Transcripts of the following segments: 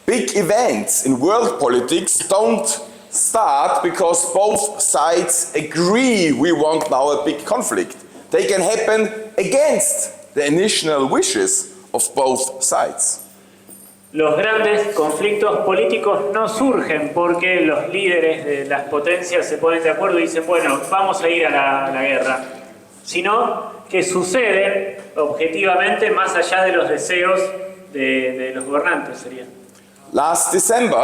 big events in world politics don't start because both sides agree we want now a big conflict. They can happen against the initial wishes of both sides. Los grandes conflictos políticos no surgen porque los líderes de las potencias se ponen de acuerdo y dicen, bueno, vamos a ir a la guerra, sino que suceden objetivamente más allá de los deseos de los gobernantes, sería. Last December,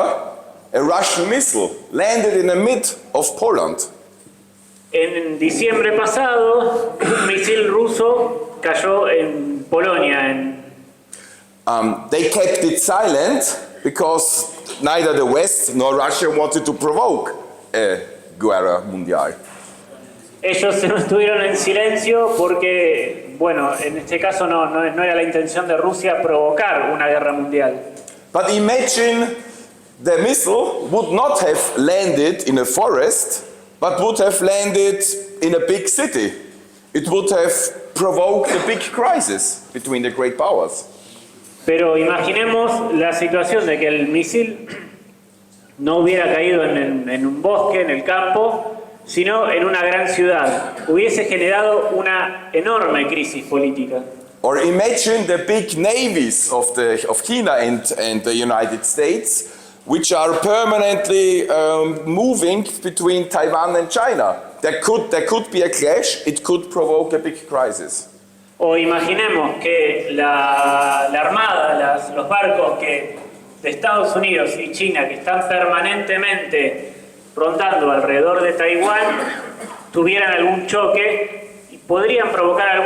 a Russian missile landed in the mid of Poland. En diciembre pasado, un misil ruso cayó en Polonia. They kept it silent because neither the West nor Russia wanted to provoke a guerra mundial. Ellos se estuvieron en silencio porque, bueno, en este caso no era la intención de Rusia provocar una guerra mundial. But imagine the missile would not have landed in a forest, but would have landed in a big city. It would have provoked a big crisis between the great powers. Pero imaginemos la situación de que el misil no hubiera caído en un bosque, en el campo, sino en una gran ciudad. Hubiese generado una enorme crisis política. Or imagine the big navies of China and the United States, which are permanently moving between Taiwan and China. There could be a clash, it could provoke a big crisis. O imaginemos que la armada, los barcos de Estados Unidos y China que están permanentemente rondando alrededor de Taiwán tuvieran algún choque y podrían provocar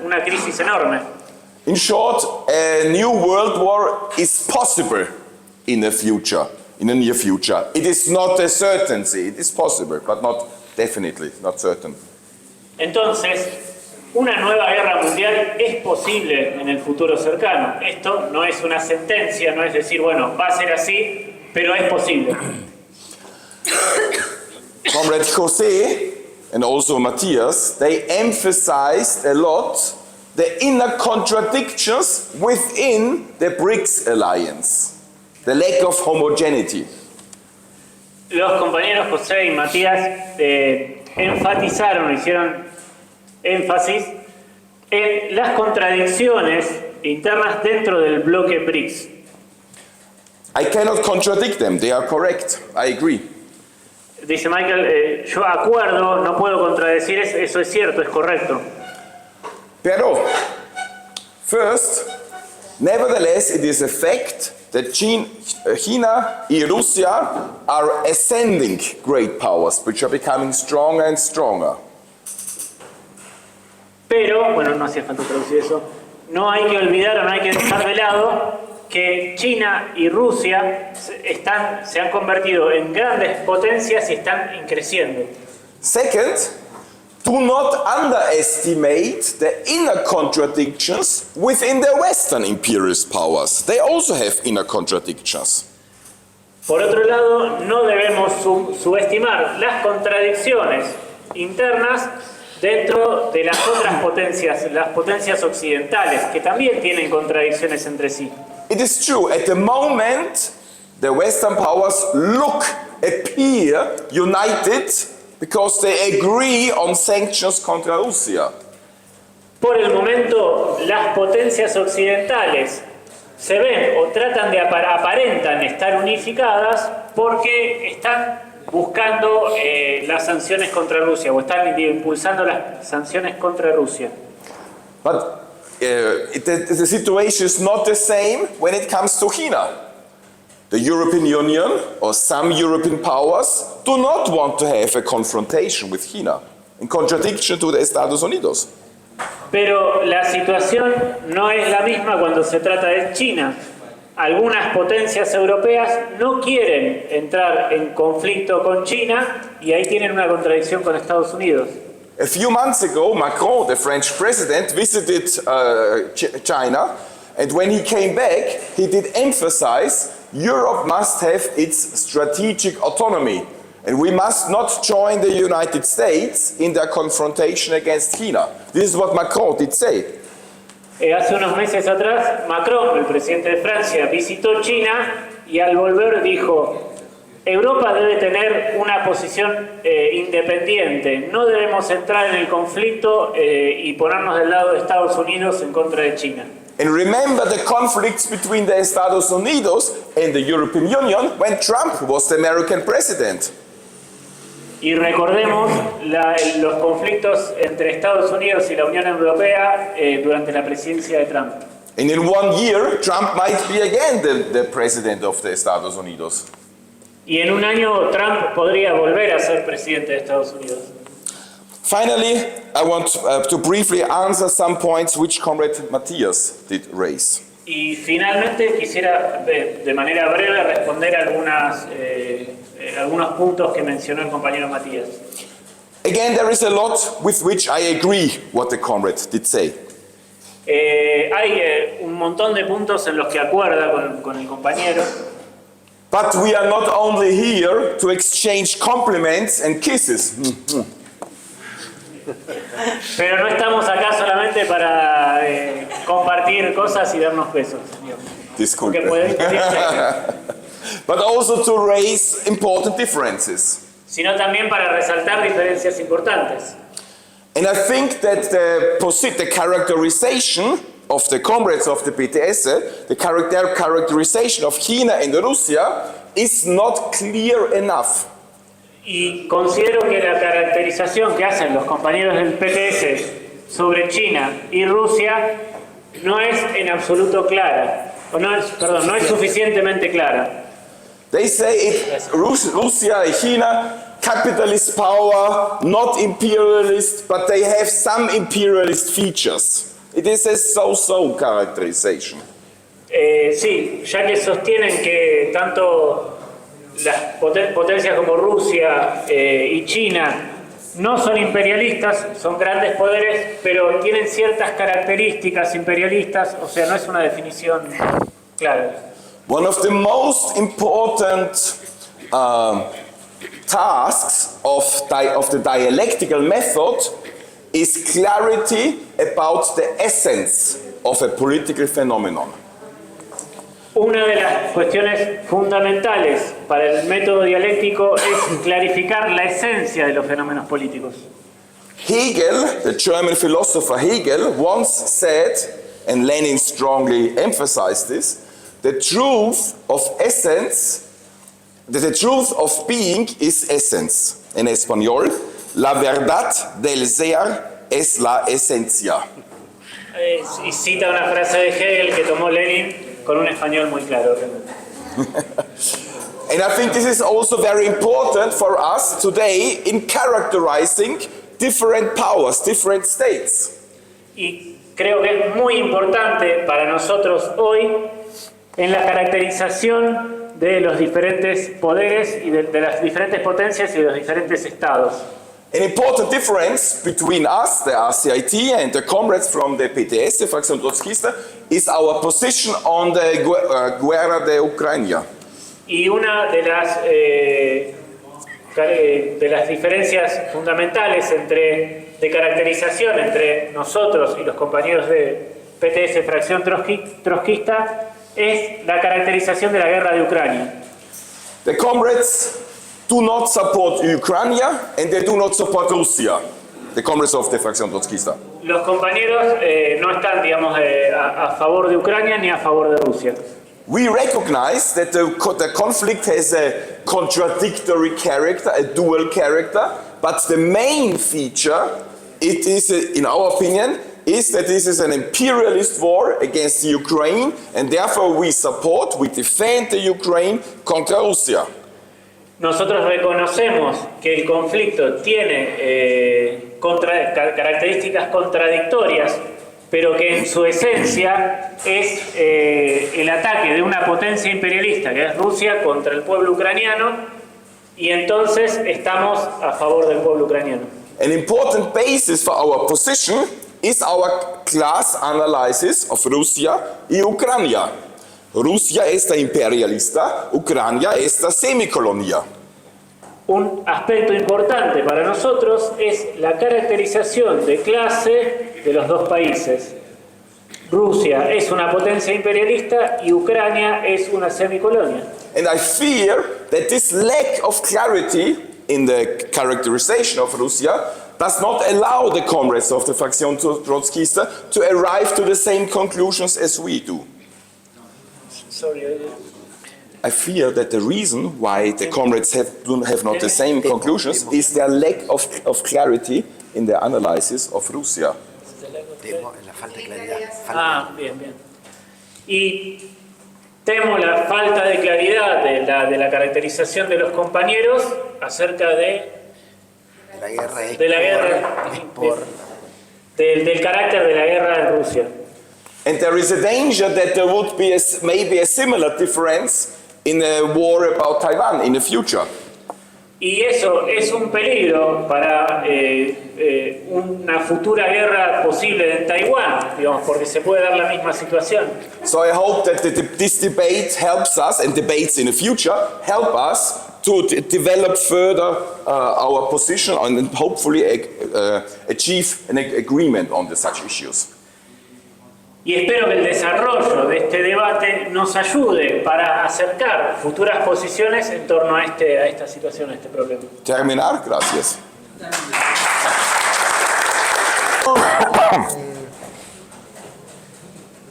una crisis enorme. In short, a new world war is possible in the near future. It is not a certainty, it is possible, but not definitely, not certain. Entonces, una nueva guerra mundial es posible en el futuro cercano. Esto no es una sentencia, no es decir, bueno, va a ser así, pero es posible. Comrade José and also Matthias, they emphasized a lot the inner contradictions within the BRICS alliance, the lack of homogeneity. Los compañeros José y Matías enfatizaron, hicieron énfasis en las contradicciones internas dentro del bloque BRICS. I cannot contradict them, they are correct, I agree. Dice Michael, yo acuerdo, no puedo contradecir, eso es cierto, es correcto. Pero, first, nevertheless, it is a fact that China and Russia are ascending great powers, which are becoming stronger and stronger. Pero, bueno, no hacía falta traducir eso, no hay que olvidar o no hay que dejar de lado que China y Rusia se han convertido en grandes potencias y están creciendo. Second, do not underestimate the inner contradictions within the Western imperialist powers. They also have inner contradictions. Por otro lado, no debemos subestimar las contradicciones internas dentro de las otras potencias, las potencias occidentales, que también tienen contradicciones entre sí. It is true, at the moment, the Western powers appear united because they agree on sanctions contra Russia. Por el momento, las potencias occidentales se ven o aparentan estar unificadas porque están buscando las sanciones contra Rusia o están impulsando las sanciones contra Rusia. But the situation is not the same when it comes to China. The European Union or some European powers do not want to have a confrontation with China, in contradiction to the Estados Unidos. Pero la situación no es la misma cuando se trata de China. Algunas potencias europeas no quieren entrar en conflicto con China y ahí tienen una contradicción con Estados Unidos. A few months ago, Macron, the French president, visited China, and when he came back, he did emphasize Europe must have its strategic autonomy, and we must not join the United States in their confrontation against China. This is what Macron did say. Hace unos meses atrás, Macron, el presidente de Francia, visitó China y al volver dijo: Europa debe tener una posición independiente, no debemos entrar en el conflicto y ponernos del lado de Estados Unidos en contra de China. And remember the conflicts between the Estados Unidos and the European Union when Trump was the American president. Y recordemos los conflictos entre Estados Unidos y la Unión Europea durante la presidencia de Trump. And in 1 year, Trump might be again the president of the Estados Unidos. Y en un año Trump podría volver a ser presidente de Estados Unidos. Finally, I want to briefly answer some points which Comrade Matthias did raise. Y finalmente quisiera de manera breve responder algunos puntos que mencionó el compañero Matías. Again, there is a lot with which I agree what the comrade did say. Hay un montón de puntos en los que acuerda con el compañero. But we are not only here to exchange compliments and kisses. Pero no estamos acá solamente para compartir cosas y darnos besos. Disculpe. Porque puede discutirse, But also to raise important differences. sino también para resaltar diferencias importantes. And I think that the characterization of the comrades of the PTS, the characterization of China and Russia is not clear enough. Y considero que la caracterización que hacen los compañeros del PTS sobre China y Rusia no es en absoluto clara, no es suficientemente clara. They say Russia and China, capitalist power, not imperialist, but they have some imperialist features. It is a so-so characterization. Sí, ya que sostienen que tanto las potencias como Rusia y China no son imperialistas, son grandes poderes, pero tienen ciertas características imperialistas, o sea, no es una definición clara. One of the most important tasks of the dialectical method is clarity about the essence of a political phenomenon. Una de las cuestiones fundamentales para el método dialéctico es clarificar la esencia de los fenómenos políticos. Hegel, the German philosopher Hegel, once said, and Lenin strongly emphasized this, the truth of essence, the truth of being is essence. En español, la verdad del ser es la esencia. Y cita una frase de Hegel que tomó Lenin con un español muy claro. And I think this is also very important for us today in characterizing different powers, different states. Y creo que es muy importante para nosotros hoy en la caracterización de los diferentes poderes y de las diferentes potencias y de los diferentes estados. An important difference between us, the RCIT, and the comrades from the PTS, the Fracción Trotskista, is our position on the guerra de Ucrania. Y una de las diferencias fundamentales de caracterización entre nosotros y los compañeros de PTS Fracción Trotskista es la caracterización de la guerra de Ucrania. The comrades do not support Ukraine and they do not support Russia, the comrades of the Fracción Trotskista. Los compañeros no están, digamos, a favor de Ucrania ni a favor de Rusia. We recognize that the conflict has a contradictory character, a dual character, but the main feature, it is, in our opinion, is that this is an imperialist war against the Ukraine, and therefore we defend the Ukraine contra Russia. Nosotros reconocemos que el conflicto tiene características contradictorias, pero que en su esencia es el ataque de una potencia imperialista, que es Rusia, contra el pueblo ucraniano, y entonces estamos a favor del pueblo ucraniano. An important basis for our position is our class analysis of Rusia y Ucrania. Rusia es la imperialista, Ucrania es la semicolonia. Un aspecto importante para nosotros es la caracterización de clase de los dos países. Rusia es una potencia imperialista y Ucrania es una semicolonia. And I fear that this lack of clarity in the characterization of Russia does not allow the comrades of the Fraktion Trotzkista to arrive to the same conclusions as we do. Sorry. I fear that the reason why the comrades have not the same conclusions is their lack of clarity in their analysis of Russia. La falta de claridad. Ah, bien, bien. Y temo la falta de claridad de la caracterización de los compañeros acerca de La guerra es la guerra, del carácter de la guerra de Rusia. And there is a danger that there would be maybe a similar difference in a war about Taiwan in the future. Y eso es un peligro para una futura guerra posible en Taiwán, digamos, porque se puede dar la misma situación. So I hope that this debate helps us, and debates in the future help us to develop further our position and hopefully achieve an agreement on such issues. Y espero que el desarrollo de este debate nos ayude para acercar futuras posiciones en torno a esta situación, a este problema. Terminar, gracias.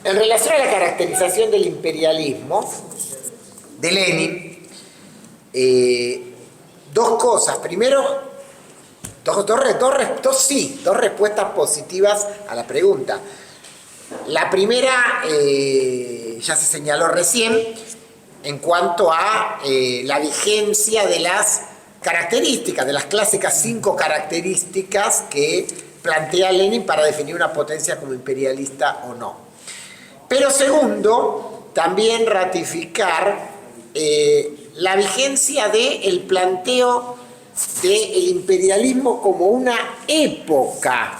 En relación a la caracterización del imperialismo de Lenin, dos cosas. Primero, dos respuestas positivas a la pregunta. La primera ya se señaló recién en cuanto a la vigencia de las características, de las clásicas 5 características que plantea Lenin para definir una potencia como imperialista o no. Pero segundo, también ratificar la vigencia del planteo del imperialismo como una época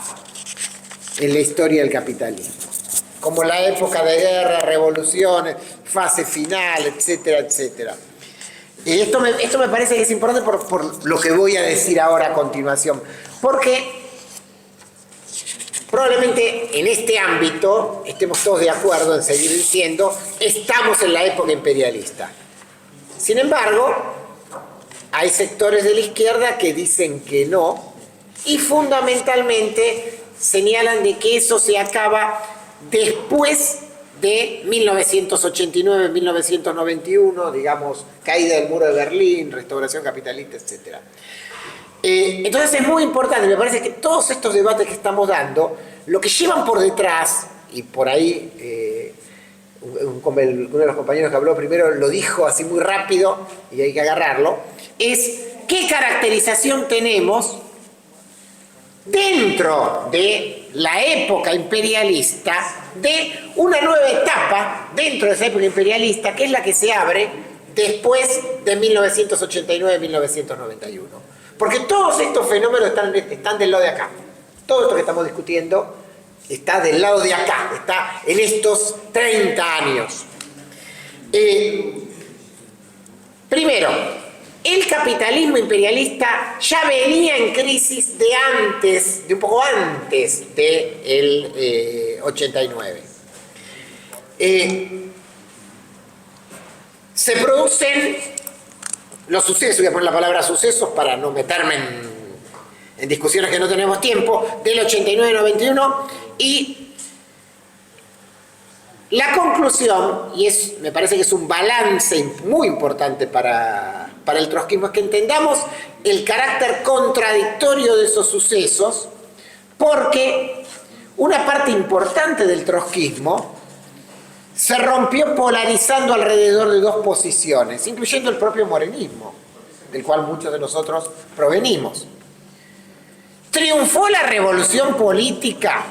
en la historia del capitalismo, como la época de guerra, revoluciones, fase final, etcétera, etcétera. Y esto me parece que es importante por lo que voy a decir ahora a continuación, porque probablemente en este ámbito estemos todos de acuerdo en seguir diciendo estamos en la época imperialista. Sin embargo, hay sectores de la izquierda que dicen que no, y fundamentalmente señalan de que eso se acaba después de 1989-1991, digamos, caída del muro de Berlín, restauración capitalista, etc. Entonces es muy importante, me parece que todos estos debates que estamos dando, lo que llevan por detrás, y por ahí uno de los compañeros que habló primero lo dijo así muy rápido y hay que agarrarlo, es qué caracterización tenemos dentro de la época imperialista de una nueva etapa dentro de esa época imperialista, que es la que se abre después de 1989-1991. Porque todos estos fenómenos están del lado de acá. Todo esto que estamos discutiendo está del lado de acá, está en estos 30 años. Primero, el capitalismo imperialista ya venía en crisis de un poco antes del 89. Se producen los sucesos, voy a poner la palabra sucesos para no meterme en discusiones que no tenemos tiempo, del 89-91, y la conclusión, y me parece que es un balance muy importante para el trotskismo, es que entendamos el carácter contradictorio de esos sucesos, porque una parte importante del trotskismo se rompió polarizando alrededor de dos posiciones, incluyendo el propio morenismo, del cual muchos de nosotros provenimos. ¿Triunfó la revolución política?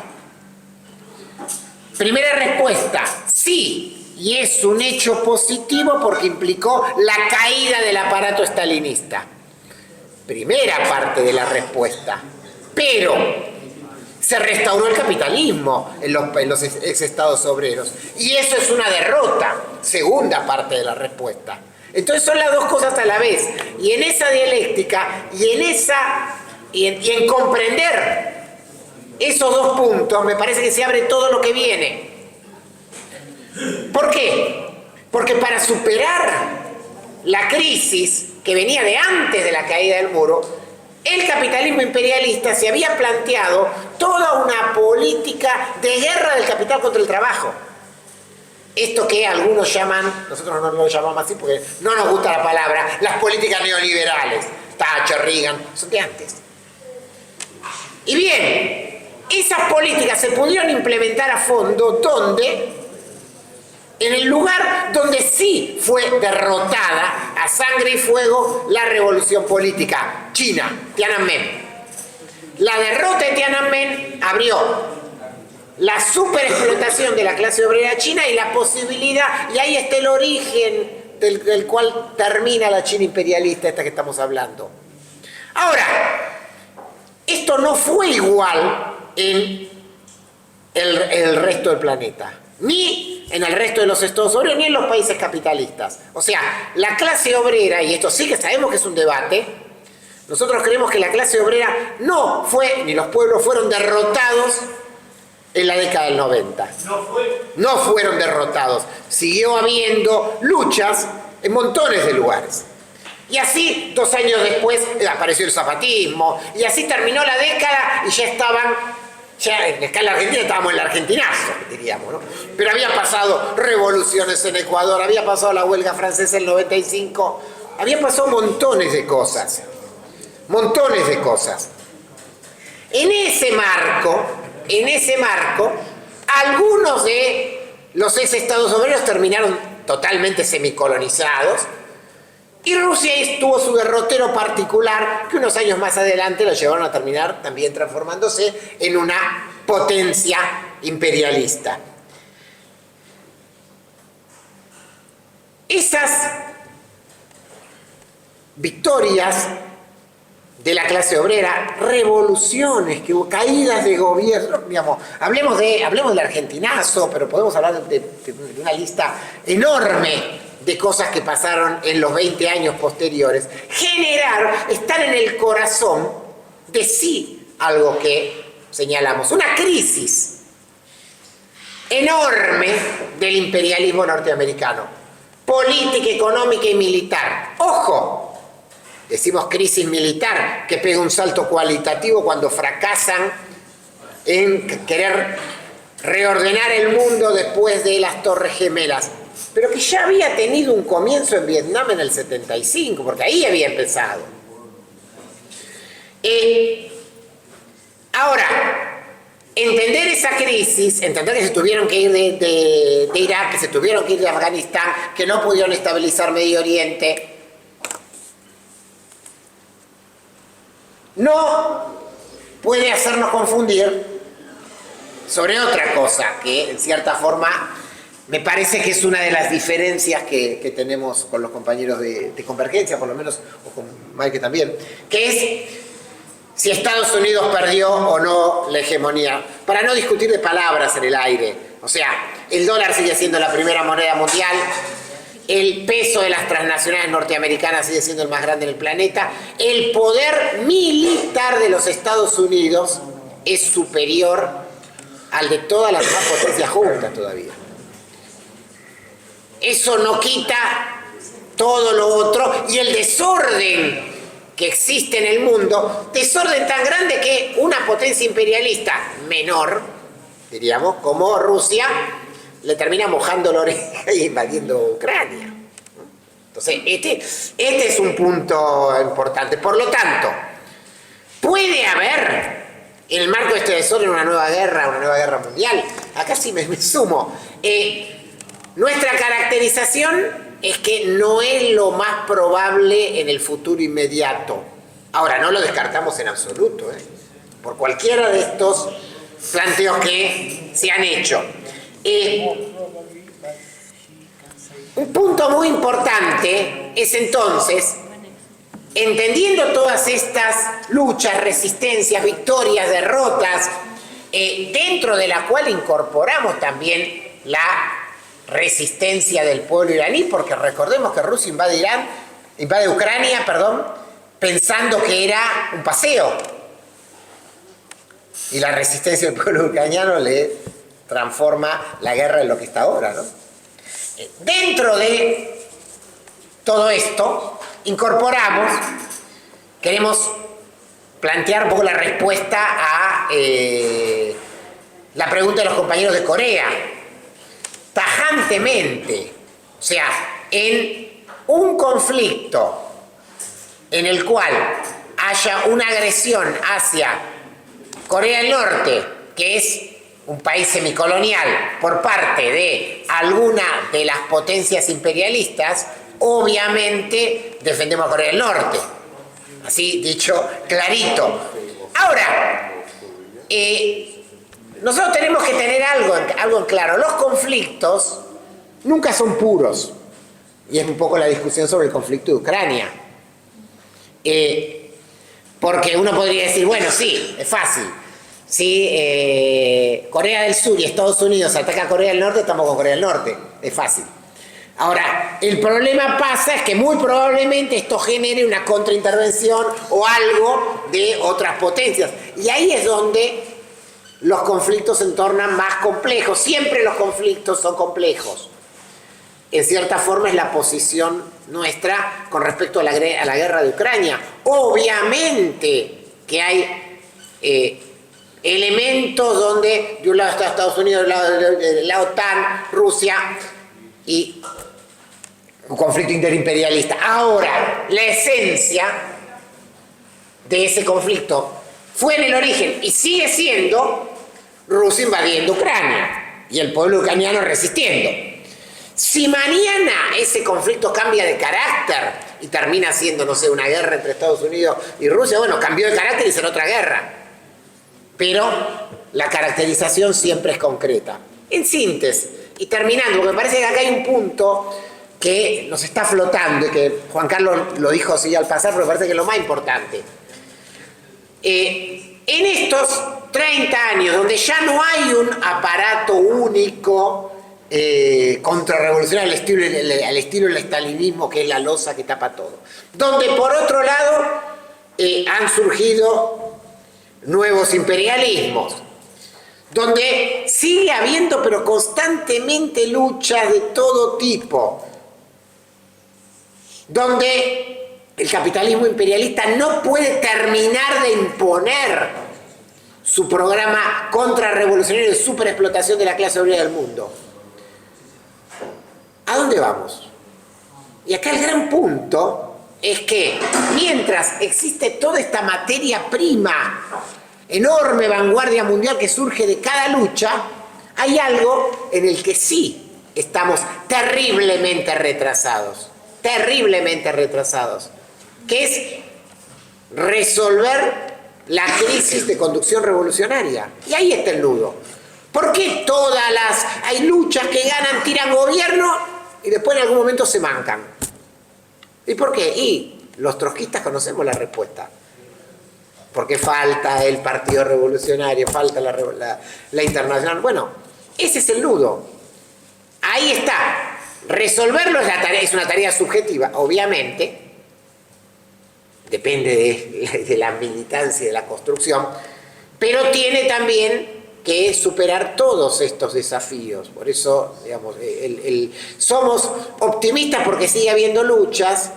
Primera respuesta, sí. Y es un hecho positivo porque implicó la caída del aparato estalinista. Primera parte de la respuesta. Pero se restauró el capitalismo en los ex-estados obreros. Y eso es una derrota. Segunda parte de la respuesta. Entonces son las dos cosas a la vez. Y en esa dialéctica y en comprender esos dos puntos, me parece que se abre todo lo que viene. ¿Por qué? Porque para superar la crisis que venía de antes de la caída del muro, el capitalismo imperialista se había planteado toda una política de guerra del capital contra el trabajo. Esto que algunos llaman, nosotros no lo llamamos así porque no nos gusta la palabra, las políticas neoliberales. Thatcher, Reagan, son de antes. Y bien, esas políticas se pudieron implementar a fondo donde, en el lugar donde sí fue derrotada a sangre y fuego la revolución política, China, Tiananmen. La derrota de Tiananmen abrió la superexplotación de la clase obrera china y la posibilidad, y ahí está el origen del cual termina la China imperialista esta que estamos hablando. Ahora, esto no fue igual en el resto del planeta, ni en el resto de los estados obreros, ni en los países capitalistas. O sea, la clase obrera, y esto sí que sabemos que es un debate, nosotros creemos que la clase obrera no fue, ni los pueblos fueron derrotados en la década del 90. No fueron derrotados. Siguió habiendo luchas en montones de lugares. Y así, 2 años después, apareció el zapatismo. Y así terminó la década y ya estaban, ya en escala argentina estábamos en el argentinazo, diríamos, ¿no? Pero había pasado revoluciones en Ecuador, había pasado la huelga francesa en el 95, había pasado montones de cosas. Montones de cosas. En ese marco, algunos de los ex estados obreros terminaron totalmente semicolonizados y Rusia tuvo su derrotero particular que unos años más adelante lo llevaron a terminar también transformándose en una potencia imperialista. Esas victorias de la clase obrera, revoluciones que hubo, caídas de gobierno, digamos, hablemos del argentinazo, pero podemos hablar de una lista enorme de cosas que pasaron en los 20 años posteriores, están en el corazón de sí algo que señalamos, una crisis enorme del imperialismo norteamericano, política, económica y militar. ¡Ojo! Decimos crisis militar, que pega un salto cualitativo cuando fracasan en querer reordenar el mundo después de las Torres Gemelas, pero que ya había tenido un comienzo en Vietnam en el 75, porque ahí había empezado. Ahora, entender esa crisis, entender que se tuvieron que ir de Irak, que se tuvieron que ir de Afganistán, que no pudieron estabilizar Medio Oriente, no puede hacernos confundir sobre otra cosa que en cierta forma me parece que es una de las diferencias que tenemos con los compañeros de Convergencia, por lo menos, o con Mike también, que es si Estados Unidos perdió o no la hegemonía, para no discutir de palabras en el aire. O sea, el dólar sigue siendo la primera moneda mundial, el peso de las transnacionales norteamericanas sigue siendo el más grande en el planeta, el poder militar de los Estados Unidos es superior al de todas las demás potencias juntas todavía. Eso no quita todo lo otro y el desorden que existe en el mundo, desorden tan grande que una potencia imperialista menor, diríamos, como Rusia, le termina mojando la oreja y invadiendo Ucrania. Entonces, este es un punto importante. Por lo tanto, puede haber, en el marco de este desorden, una nueva guerra mundial. Acá sí me sumo. Nuestra caracterización es que no es lo más probable en el futuro inmediato. Ahora, no lo descartamos en absoluto, por cualquiera de estos planteos que se han hecho. Un punto muy importante es entonces, entendiendo todas estas luchas, resistencias, victorias, derrotas, dentro de la cual incorporamos también la resistencia del pueblo iraní, porque recordemos que Rusia invade Ucrania, pensando que era un paseo. Y la resistencia del pueblo ucraniano le transforma la guerra en lo que está ahora, ¿no? Dentro de todo esto, incorporamos, queremos plantear un poco la respuesta a la pregunta de los compañeros de Corea. Tajantemente, o sea, en un conflicto en el cual haya una agresión hacia Corea del Norte, que es un país semicolonial, por parte de alguna de las potencias imperialistas, obviamente defendemos a Corea del Norte. Así dicho clarito. Ahora, nosotros tenemos que tener algo en claro. Los conflictos nunca son puros. Y es un poco la discusión sobre el conflicto de Ucrania. Porque uno podría decir, bueno, sí, es fácil. Si Corea del Sur y Estados Unidos atacan a Corea del Norte, estamos con Corea del Norte. Es fácil. Ahora, el problema pasa es que muy probablemente esto genere una contraintervención o algo de otras potencias. Y ahí es donde los conflictos se tornan más complejos. Siempre los conflictos son complejos. En cierta forma es la posición nuestra con respecto a la guerra de Ucrania. Obviamente que hay elementos donde de un lado está Estados Unidos, del lado de la OTAN, Rusia y un conflicto interimperialista. Ahora, la esencia de ese conflicto fue en el origen y sigue siendo Rusia invadiendo Ucrania y el pueblo ucraniano resistiendo. Si mañana ese conflicto cambia de carácter y termina siendo, no sé, una guerra entre Estados Unidos y Rusia, bueno, cambió de carácter y será otra guerra. Pero la caracterización siempre es concreta. En síntesis, y terminando, porque me parece que acá hay un punto que nos está flotando y que Juan Carlos lo dijo así al pasar, pero me parece que es lo más importante. En estos 30 años, donde ya no hay un aparato único contrarrevolucionario al estilo del estalinismo, que es la losa que tapa todo, donde por otro lado han surgido nuevos imperialismos, donde sigue habiendo pero constantemente luchas de todo tipo, donde el capitalismo imperialista no puede terminar de imponer su programa contrarrevolucionario de superexplotación de la clase obrera del mundo. ¿A dónde vamos? Y acá el gran punto es que mientras existe toda esta materia prima, enorme vanguardia mundial que surge de cada lucha, hay algo en el que sí estamos terriblemente retrasados, que es resolver la crisis de conducción revolucionaria. Y ahí está el nudo. ¿Por qué hay luchas que ganan, tiran gobierno y después en algún momento se mancan? ¿Y por qué? Y los trotskistas conocemos la respuesta. Porque falta el Partido Revolucionario, falta la Internacional. Bueno, ese es el nudo. Ahí está. Resolverlo es una tarea subjetiva, obviamente. Depende de la militancia y de la construcción. Pero tiene también que superar todos estos desafíos. Por eso, digamos, somos optimistas porque sigue habiendo luchas.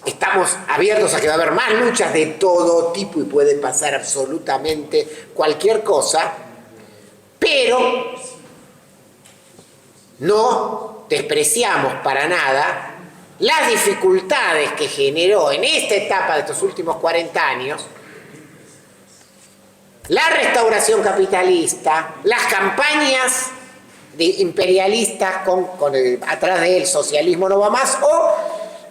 Estamos abiertos a que va a haber más luchas de todo tipo y puede pasar absolutamente cualquier cosa, pero no despreciamos para nada las dificultades que generó en esta etapa de estos últimos 40 años la restauración capitalista, las campañas imperialistas atrás del socialismo no va más, o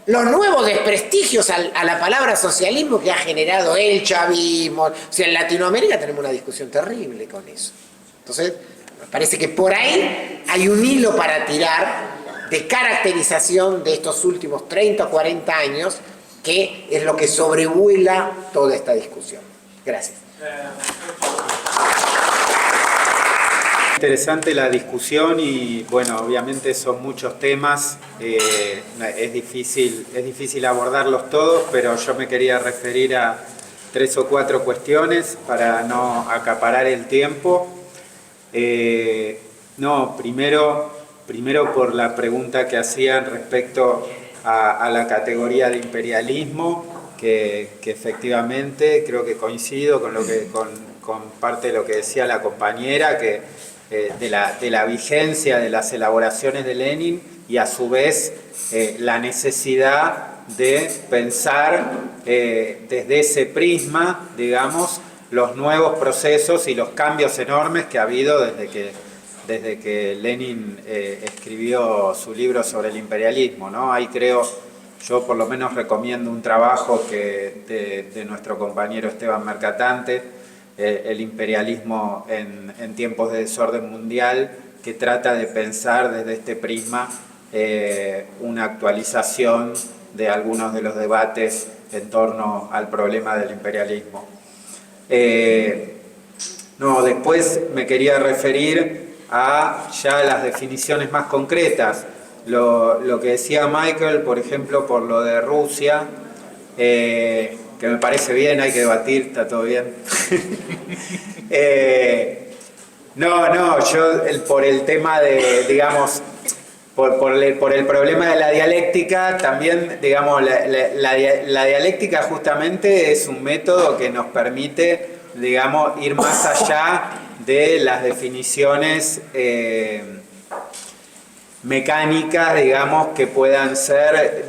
los nuevos desprestigios a la palabra socialismo que ha generado el chavismo. O sea, en Latinoamérica tenemos una discusión terrible con eso. Entonces, me parece que por ahí hay un hilo para tirar de caracterización de estos últimos 30 o 40 años, que es lo que sobrevuela toda esta discusión. Gracias. Interesante la discusión y bueno, obviamente son muchos temas, es difícil abordarlos todos, pero yo me quería referir a 3 o 4 cuestiones para no acaparar el tiempo. Primero por la pregunta que hacían respecto a la categoría de imperialismo, que efectivamente creo que coincido con parte de lo que decía la compañera, que de la vigencia de las elaboraciones de Lenin y a su vez la necesidad de pensar desde ese prisma, digamos, los nuevos procesos y los cambios enormes que ha habido desde que Lenin escribió su libro sobre el imperialismo, ¿no? Ahí creo, yo por lo menos recomiendo un trabajo de nuestro compañero Esteban Mercatante, el imperialismo en tiempos de desorden mundial, que trata de pensar desde este prisma una actualización de algunos de los debates en torno al problema del imperialismo. Después me quería referir a ya las definiciones más concretas. Lo que decía Michael, por ejemplo, por lo de Rusia, que me parece bien, hay que debatir, está todo bien. Por el tema de, digamos, por el problema de la dialéctica, también, digamos, la dialéctica justamente es un método que nos permite, digamos, ir más allá de las definiciones mecánicas, digamos, que puedan ser,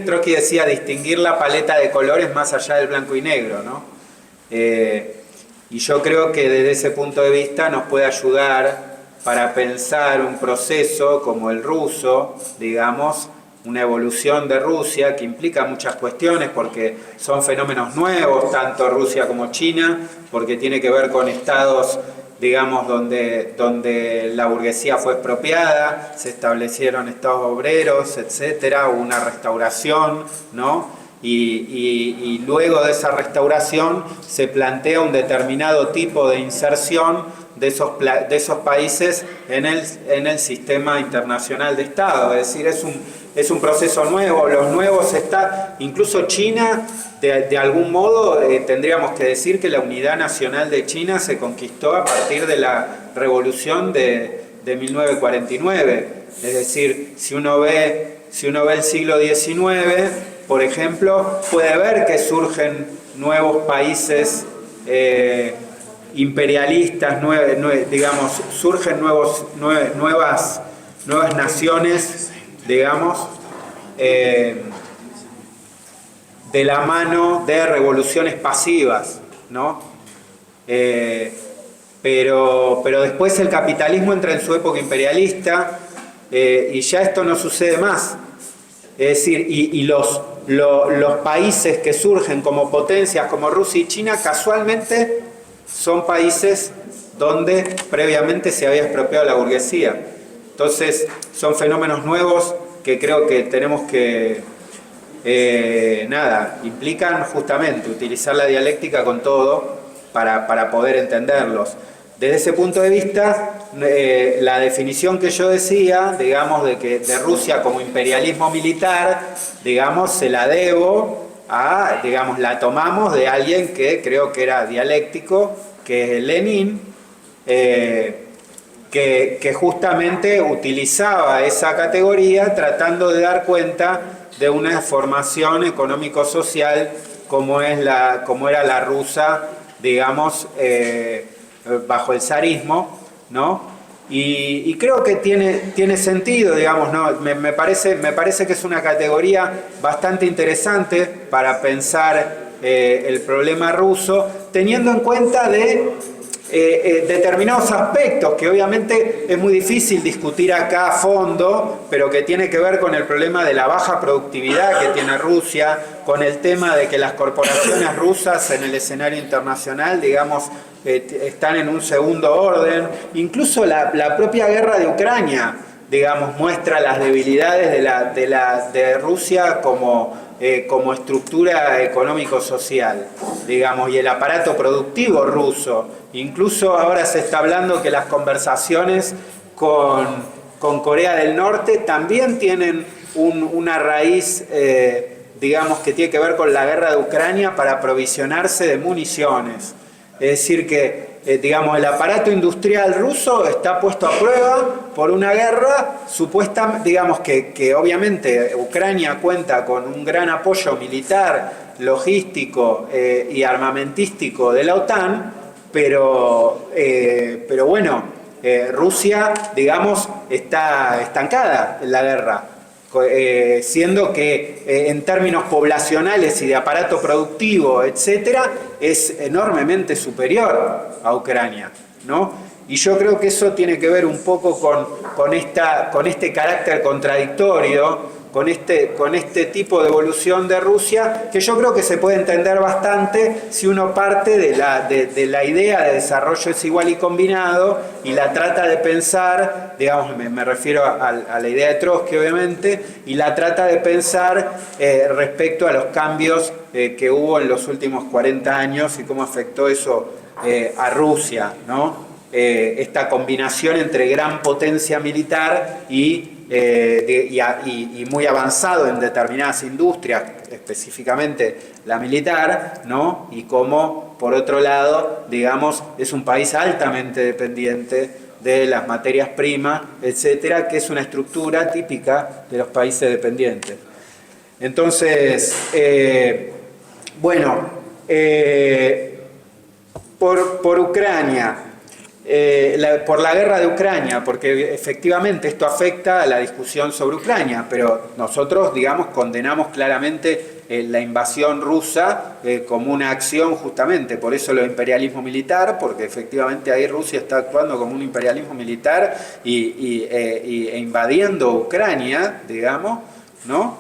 Trotsky decía, distinguir la paleta de colores más allá del blanco y negro, ¿no? Y yo creo que desde ese punto de vista nos puede ayudar para pensar un proceso como el ruso, digamos, una evolución de Rusia que implica muchas cuestiones porque son fenómenos nuevos, tanto Rusia como China, porque tiene que ver con estados, digamos, donde la burguesía fue expropiada, se establecieron estados obreros, etcétera, hubo una restauración, ¿no? Y luego de esa restauración se plantea un determinado tipo de inserción de esos países en el sistema internacional de Estado. Es decir, es un proceso nuevo, los nuevos está, incluso China, de algún modo tendríamos que decir que la unidad nacional de China se conquistó a partir de la revolución de 1949. Es decir, si uno ve el siglo XIX, por ejemplo, puede ver que surgen nuevos países imperialistas, digamos, surgen nuevas naciones, digamos, de la mano de revoluciones pasivas, ¿no? Pero después el capitalismo entra en su época imperialista y ya esto no sucede más. Es decir, y los países que surgen como potencias como Rusia y China casualmente son países donde previamente se había expropiado la burguesía. Entonces son fenómenos nuevos que creo que tenemos que, implican justamente utilizar la dialéctica con todo para poder entenderlos. Desde ese punto de vista, la definición que yo decía, digamos, de Rusia como imperialismo militar, digamos, se la debo a, digamos, la tomamos de alguien que creo que era dialéctico, que es Lenin, que justamente utilizaba esa categoría tratando de dar cuenta de una formación económico-social como era la rusa, digamos, bajo el zarismo, ¿no? Y creo que tiene sentido, digamos, ¿no? Me parece que es una categoría bastante interesante para pensar el problema ruso, teniendo en cuenta determinados aspectos que obviamente es muy difícil discutir acá a fondo, pero que tiene que ver con el problema de la baja productividad que tiene Rusia, con el tema de que las corporaciones rusas en el escenario internacional, digamos, están en un segundo orden. Incluso la propia guerra de Ucrania, digamos, muestra las debilidades de Rusia como estructura económico-social, digamos, y el aparato productivo ruso. Incluso ahora se está hablando que las conversaciones con Corea del Norte también tienen una raíz, digamos, que tiene que ver con la guerra de Ucrania para aprovisionarse de municiones. Es decir, que digamos, el aparato industrial ruso está puesto a prueba por una guerra supuesta, digamos, que obviamente Ucrania cuenta con un gran apoyo militar, logístico y armamentístico de la OTAN, pero bueno, Rusia, digamos, está estancada en la guerra, siendo que en términos poblacionales y de aparato productivo, etcétera, es enormemente superior a Ucrania, ¿no? Y yo creo que eso tiene que ver un poco con este carácter contradictorio, con este tipo de evolución de Rusia, que yo creo que se puede entender bastante si uno parte de la idea de desarrollo desigual y combinado y la trata de pensar, digamos, me refiero a la idea de Trotsky obviamente, y la trata de pensar respecto a los cambios que hubo en los últimos 40 años y cómo afectó eso a Rusia, ¿no? Esta combinación entre gran potencia militar y muy avanzado en determinadas industrias, específicamente la militar, ¿no? Y como, por otro lado, digamos, es un país altamente dependiente de las materias primas, etcétera, que es una estructura típica de los países dependientes. Entonces, bueno, por Ucrania, por la guerra de Ucrania, porque efectivamente esto afecta a la discusión sobre Ucrania, pero nosotros, digamos, condenamos claramente la invasión rusa como una acción justamente, por eso lo imperialismo militar, porque efectivamente ahí Rusia está actuando como un imperialismo militar e invadiendo Ucrania, digamos, ¿no?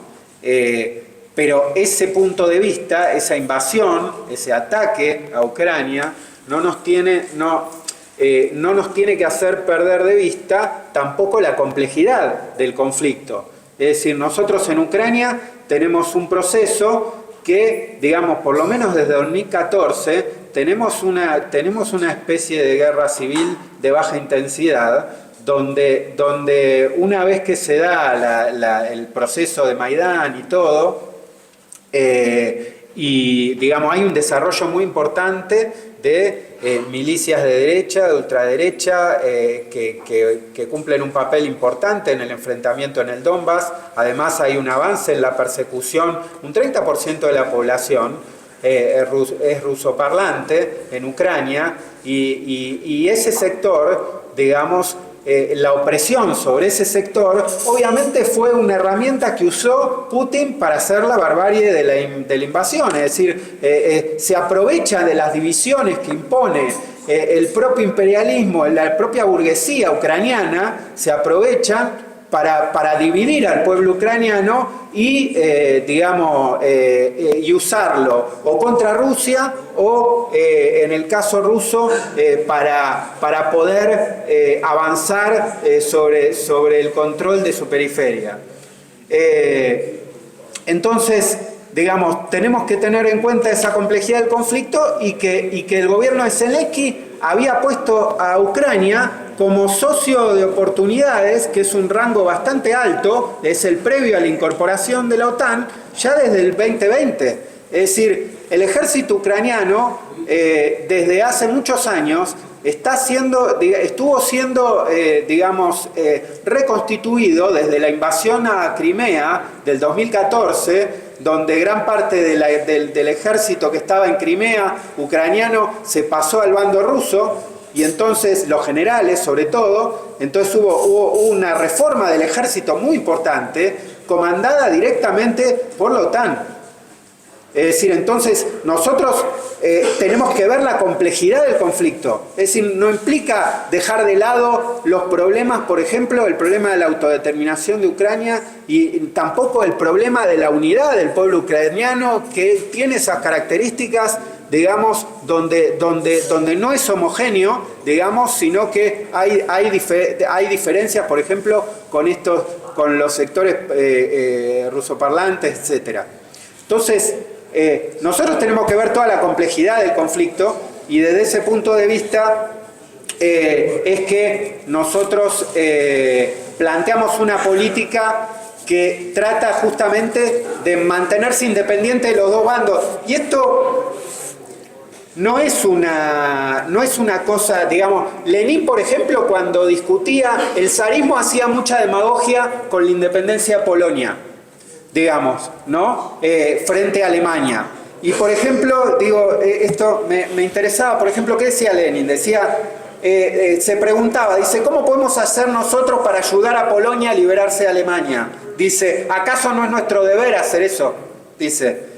Pero ese punto de vista, esa invasión, ese ataque a Ucrania, no nos tiene que hacer perder de vista tampoco la complejidad del conflicto. Es decir, nosotros en Ucrania tenemos un proceso que, digamos, por lo menos desde 2014, tenemos una especie de guerra civil de baja intensidad, donde una vez que se da el proceso de Maidán y todo, y digamos hay un desarrollo muy importante de milicias de derecha, de ultraderecha, que cumplen un papel importante en el enfrentamiento en el Donbass. Además hay un avance en la persecución, un 30% de la población es rusoparlante en Ucrania, y ese sector, digamos, la opresión sobre ese sector obviamente fue una herramienta que usó Putin para hacer la barbarie de la invasión, es decir, se aprovecha de las divisiones que impone el propio imperialismo, la propia burguesía ucraniana, se aprovechan para dividir al pueblo ucraniano y, digamos, y usarlo o contra Rusia o, en el caso ruso, para poder avanzar sobre el control de su periferia. Entonces, digamos, tenemos que tener en cuenta esa complejidad del conflicto y que el gobierno de Zelensky había puesto a Ucrania como socio de oportunidades, que es un rango bastante alto, es el previo a la incorporación de la OTAN, ya desde el 2020. Es decir, el ejército ucraniano desde hace muchos años estuvo siendo, digamos, reconstituido desde la invasión a Crimea del 2014, donde gran parte del ejército que estaba en Crimea ucraniano se pasó al bando ruso, y entonces los generales, sobre todo, entonces hubo una reforma del ejército muy importante, comandada directamente por la OTAN. Es decir, entonces nosotros tenemos que ver la complejidad del conflicto. Es decir, no implica dejar de lado los problemas, por ejemplo, el problema de la autodeterminación de Ucrania y tampoco el problema de la unidad del pueblo ucraniano, que tiene esas características, digamos, donde no es homogéneo, digamos, sino que hay diferencias, por ejemplo, con los sectores rusoparlantes, etc. Entonces, nosotros tenemos que ver toda la complejidad del conflicto, y desde ese punto de vista es que nosotros planteamos una política que trata justamente de mantenerse independiente de los dos bandos. Y esto no es una cosa, digamos, Lenin, por ejemplo, cuando discutía, el zarismo hacía mucha demagogia con la independencia de Polonia, digamos, ¿no? Frente a Alemania. Y, por ejemplo, digo, esto me interesaba, por ejemplo, ¿qué decía Lenin? Decía, se preguntaba, dice, ¿cómo podemos hacer nosotros para ayudar a Polonia a liberarse de Alemania? Dice, ¿acaso no es nuestro deber hacer eso? Dice,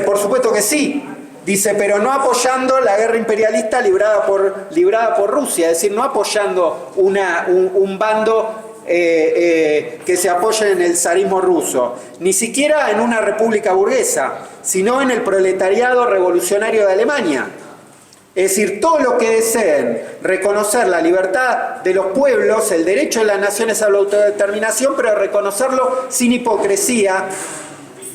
por supuesto que sí. Dice, pero no apoyando la guerra imperialista librada por Rusia, es decir, no apoyando un bando que se apoya en el zarismo ruso, ni siquiera en una república burguesa, sino en el proletariado revolucionario de Alemania. Es decir, todo lo que deseen reconocer la libertad de los pueblos, el derecho de las naciones a la autodeterminación, pero reconocerlo sin hipocresía,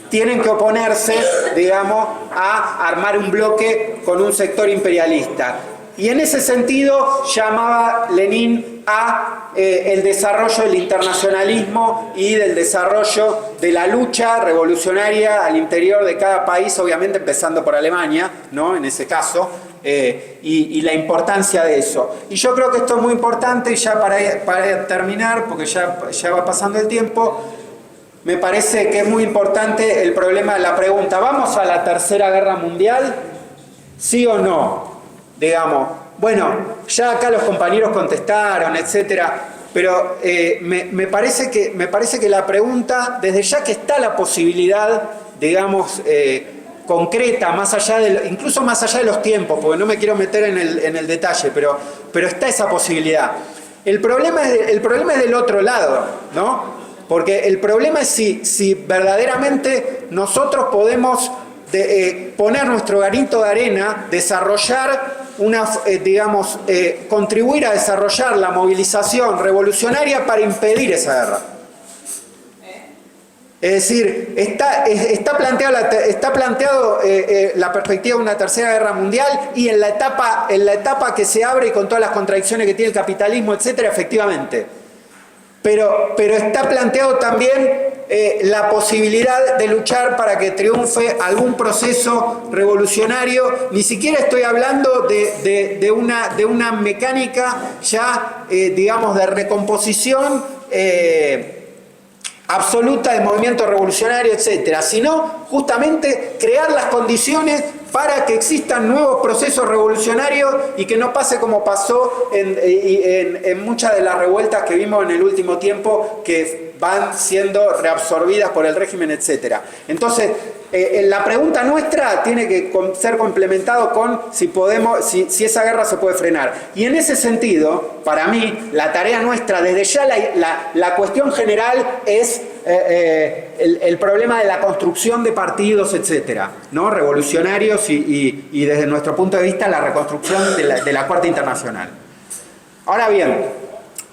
tienen que oponerse, digamos, a armar un bloque con un sector imperialista. Y en ese sentido llamaba Lenin a el desarrollo del internacionalismo y del desarrollo de la lucha revolucionaria al interior de cada país, obviamente empezando por Alemania, ¿no? En ese caso, y la importancia de eso. Y yo creo que esto es muy importante, y ya para terminar, porque ya va pasando el tiempo, me parece que es muy importante el problema de la pregunta, ¿vamos a la Tercera Guerra Mundial? ¿Sí o no? Digamos, bueno, ya acá los compañeros contestaron, etcétera, pero me parece que la pregunta, desde ya que está la posibilidad, digamos, concreta, incluso más allá de los tiempos, porque no me quiero meter en el detalle, pero está esa posibilidad. El problema es del otro lado, ¿no? Porque el problema es si verdaderamente nosotros podemos poner nuestro granito de arena, desarrollar contribuir a desarrollar la movilización revolucionaria para impedir esa guerra. Es decir, está planteado la perspectiva de una tercera guerra mundial, y en la etapa que se abre y con todas las contradicciones que tiene el capitalismo, etcétera, efectivamente. Pero está planteado también la posibilidad de luchar para que triunfe algún proceso revolucionario. Ni siquiera estoy hablando de una mecánica ya, digamos, de recomposición absoluta del movimiento revolucionario, etcétera, sino justamente crear las condiciones para que existan nuevos procesos revolucionarios y que no pase como pasó en muchas de las revueltas que vimos en el último tiempo, que van siendo reabsorbidas por el régimen, etcétera. Entonces, la pregunta nuestra tiene que ser complementado con si esa guerra se puede frenar. Y en ese sentido, para mí, la tarea nuestra, desde ya la cuestión general es el problema de la construcción de partidos, etcétera, ¿no? Revolucionarios y desde nuestro punto de vista la reconstrucción de la Cuarta Internacional. Ahora bien,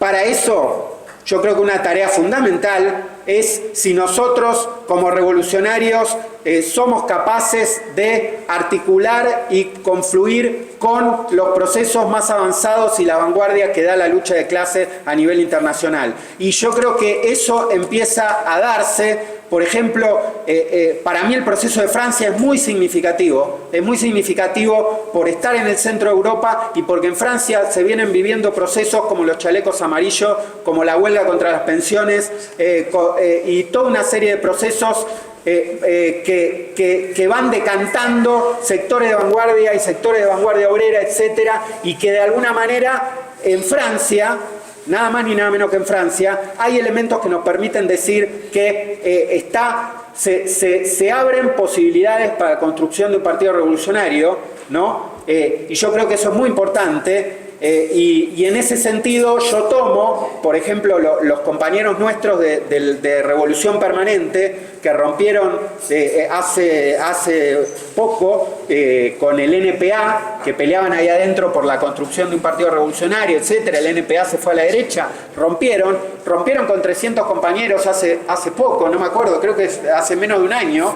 para eso yo creo que una tarea fundamental es si nosotros como revolucionarios somos capaces de articular y confluir con los procesos más avanzados y la vanguardia que da la lucha de clases a nivel internacional. Y yo creo que eso empieza a darse. Por ejemplo, para mí el proceso de Francia es muy significativo por estar en el centro de Europa y porque en Francia se vienen viviendo procesos como los chalecos amarillos, como la huelga contra las pensiones y toda una serie de procesos que van decantando sectores de vanguardia y sectores de vanguardia obrera, etcétera, y que de alguna manera en Francia, nada más ni nada menos que en Francia, hay elementos que nos permiten decir que se abren posibilidades para la construcción de un partido revolucionario, ¿no? Y yo creo que eso es muy importante. Y en ese sentido yo tomo, por ejemplo, los compañeros nuestros de Revolución Permanente que rompieron hace poco con el NPA, que peleaban ahí adentro por la construcción de un partido revolucionario, etcétera. El NPA se fue a la derecha, rompieron con 300 compañeros hace poco, no me acuerdo, creo que hace menos de un año.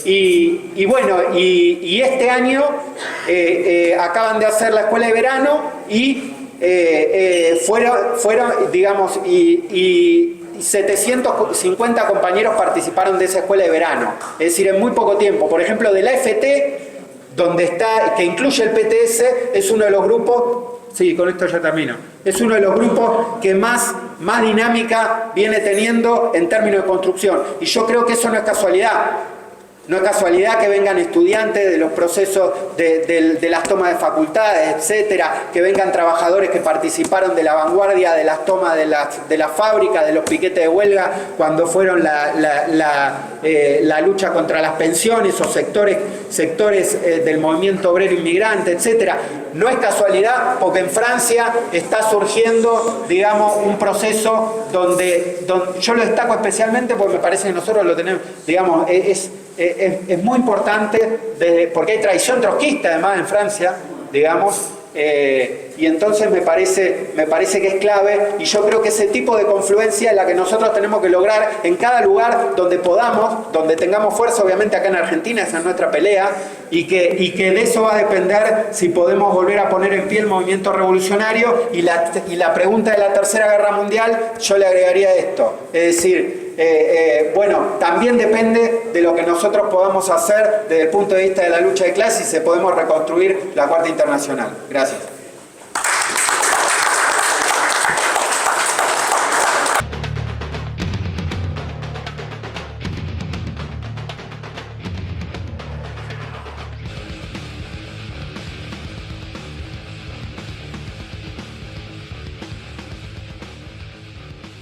Y este año acaban de hacer la escuela de verano y fueron, digamos, y 750 compañeros participaron de esa escuela de verano, es decir, en muy poco tiempo. Por ejemplo, de la AFT, donde está, que incluye el PTS, es uno de los grupos, sí, con esto ya termino, es uno de los grupos que más dinámica viene teniendo en términos de construcción. Y yo creo que eso no es casualidad. No es casualidad que vengan estudiantes de los procesos de las tomas de facultades, etcétera, que vengan trabajadores que participaron de la vanguardia de las tomas de las fábricas, de los piquetes de huelga, cuando fueron la lucha contra las pensiones o sectores del movimiento obrero inmigrante, etcétera. No es casualidad porque en Francia está surgiendo, digamos, un proceso donde yo lo destaco especialmente porque me parece que nosotros lo tenemos, digamos, es muy importante, porque hay tradición trotskista además en Francia, digamos, y entonces me parece que es clave, y yo creo que ese tipo de confluencia es la que nosotros tenemos que lograr en cada lugar donde podamos, donde tengamos fuerza. Obviamente acá en Argentina esa es nuestra pelea, y que de eso va a depender si podemos volver a poner en pie el movimiento revolucionario. Y la pregunta de la Tercera Guerra Mundial, yo le agregaría esto, es decir, bueno, también depende de lo que nosotros podamos hacer desde el punto de vista de la lucha de clases y si podemos reconstruir la Cuarta Internacional. Gracias.